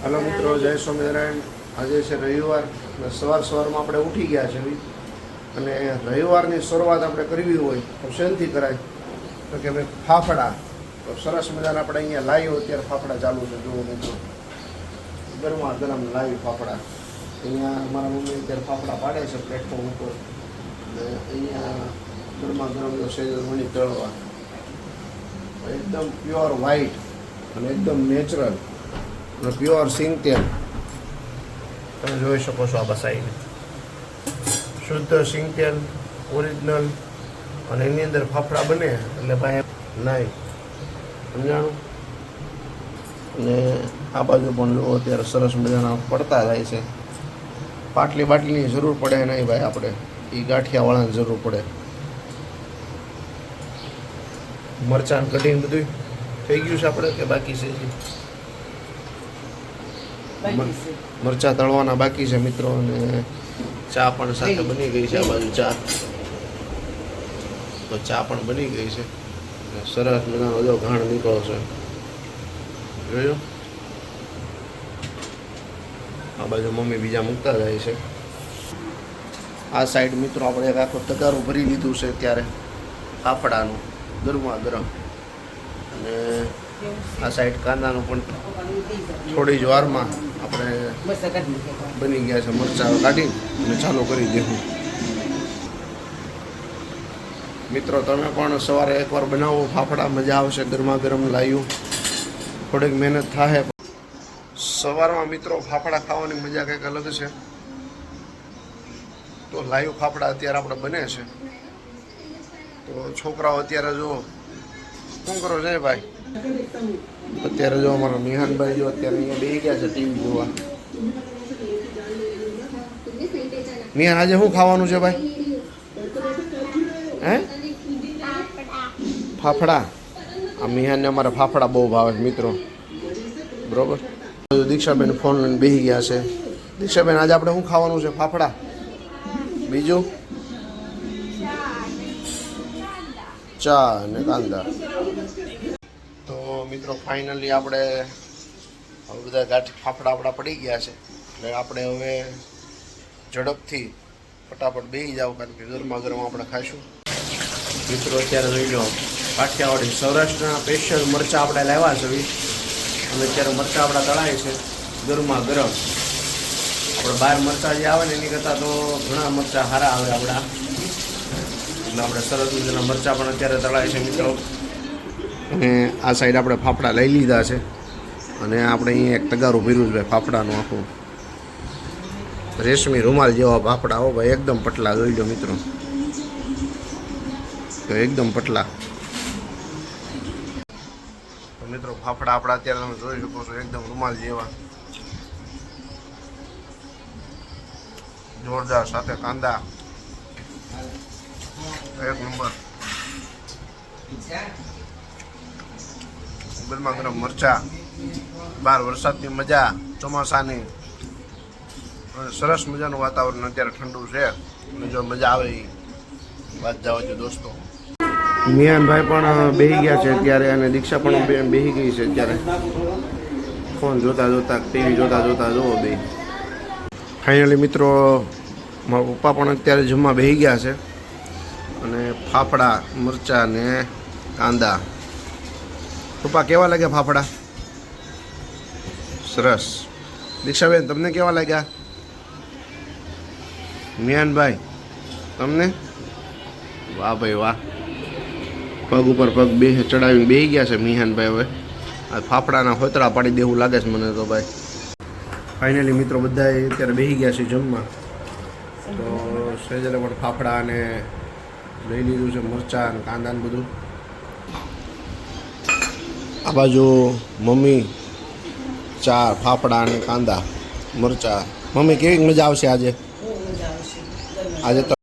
Hello मित्रों, जय स्वामीनारायण। आज है रविवार। सवार में આપણે ઉઠી ગયા છે અને રવિવારની શરૂઆત આપણે કરવી હોય તો શેનથી કરાય તો કે ભાઈ ફાફડા. તો સરસ મજાના આપણે અહીંયા લાઈવ અત્યારે ફાફડા ચાલુ છે. જુઓ મિત્રો, ગરમા ગરમ લાઈવ ફાફડા. અહીંયા અમારા મમ્મી અત્યારે ફાફડા પાડે છે પ્લેટફોર્મ ઉપર અને અહીંયા ગરમા ગરમ સેજ મણી તળવા એકદમ પ્યોર વ્હાઈટ અને એકદમ નેચરલ અને પ્યોર સિંગ તેલ તમે જોઈ શકો છો. આ બસાઈને શુદ્ધ સિંગ તેલ ઓરિજિનલ અને એની અંદર ફાફડા બને એટલે ભાઈ નહીં સમજાણું. અને આ બાજુ પણ જો અત્યારે સરસ મજાના પડતા જાય છે. પાટલી બાટલીની જરૂર પડે નહીં ભાઈ, આપણે એ ગાંઠિયાવાળાની જરૂર પડે. મરચાં કટિંગ બધું થઈ ગયું છે આપણે કે બાકી છે? મરચાં તળવાના બાકી છે મિત્રો. અને ચા પણ સાથે બની ગઈ છે. આ બાજુ ચા તો ચા પણ બની ગઈ છે. સરસ મજાનો બધો ઘાણ નીકળો છે, જોયો. આ બાજુ મમ્મી બીજા મૂકતા જાય છે. આ સાઈડ મિત્રો આપણે એક આખો તગારું ભરી લીધું છે ત્યારે ફાફડાનું ગરમા ગરમ. અને આ સાઈડ કાંદાનું પણ થોડી જ વારમાં આપણે બની ગયા છે. મરચાં કાઢી અને ચાલુ કરી દેવું. મિત્રો તમે પણ સવારે એકવાર બનાવો ફાફડા, મજા આવશે. ગરમા ગરમ લાવ્યું, થોડીક મહેનત થાય. સવારમાં મિત્રો ફાફડા ખાવાની મજા કંઈક અલગ છે. તો લાઈવ ફાફડા અત્યારે આપણે બને છે. તો છોકરાઓ અત્યારે જો શું કરો છે ભાઈ? અત્યારે જો અમારા મિહાનભાઈ જો અત્યારે અહીંયા બેસી ગયા છે ટીવી જોવા. મિહાન આજે શું ખાવાનું છે ભાઈ? હે, ફાફડા. આ મિહાનને અમારા ફાફડા બહુ ભાવે છે મિત્રો, બરોબર. દીક્ષાબેન ફોન લઈને બેસી ગયા છે. દીક્ષાબેન આજે આપણે શું ખાવાનું છે? ફાફડા, બીજું ચા અને કાંદા. તો મિત્રો ફાઇનલી આપણે હવે બધા ગાંઠ ફાફડા આપણા પડી ગયા છે. એટલે આપણે હવે ઝડપથી ફટાફટ બેસી જાવ, કારણ કે ગરમા ગરમ આપણે ખાઈશું. મિત્રો અત્યારે જોઈ લો, કાઠિયાવાડી સૌરાષ્ટ્રના સ્પેશિયલ મરચાં આપણે લાવ્યા છે અને અત્યારે મરચાં આપણા તળાય છે ગરમા ગરમ. આપણે બહાર મરચાં જે આવે ને એની કરતાં તો ઘણા મરચાં સારા આવે આપણા. એટલે આપણે સરસ મજાના મરચાં પણ અત્યારે તળાય છે મિત્રો. અને આ સાઈડ આપણે ફાફડા લઈ લીધા છે અને આપણે અહીંયા એક તગારું ભર્યું છે ભાઈ ફાફડાનું આખું. રેશમી રૂમાલ જેવા ફાફડા હો ભાઈ, એકદમ પટલા. જોઈ લો મિત્રો, તો એકદમ પટલા. તો મિત્રો ફાફડા આપણા અત્યારે તમે જોઈ શકો છો એકદમ રૂમાલ જેવા, જોરદાર. સાથે કાંદા એક નંબર. ગરમા ગરમ મરચા, બહાર વરસાદની મજા, ચોમાસાની. સરસ મજાનું વાતાવરણ અત્યારે ઠંડુ છે અને જો મજા આવે એ વાત જાવ છો દોસ્તો. મિયાનભાઈ પણ બેસી ગયા છે અત્યારે અને દીક્ષા પણ બેસી ગઈ છે અત્યારે. ફોન જોતા જોતા, ટીવી જોતા જોતા જોવો બે. ફાઇનલી મિત્રો મારા પપ્પા પણ અત્યારે જમવા બેસી ગયા છે અને ફાફડા, મરચાં ને કાંદા. પપ્પા કેવા લાગ્યા ફાફડા? સરસ. દીક્ષાબેન તમને કેવા લાગ્યા? મિયાનભાઈ તમને? વાહ ભાઈ વાહ. પગ ઉપર પગ બે ચડાવીને બેસી ગયા છે મિહાનભાઈ. હવે આ ફાફડાના હોતરા પાડી દેવું લાગે છે મને તો ભાઈ. ફાઇનલી મિત્રો બધા અત્યારે બેસી ગયા છે જમવા. તો સેજલે પણ ફાફડા અને લઈ લીધું છે મરચાં અને કાંદા ને બધું. આ બાજુ મમ્મી ચા, ફાફડા અને કાંદા, મરચાં. મમ્મી કેવી મજા આવશે આજે? આજે તો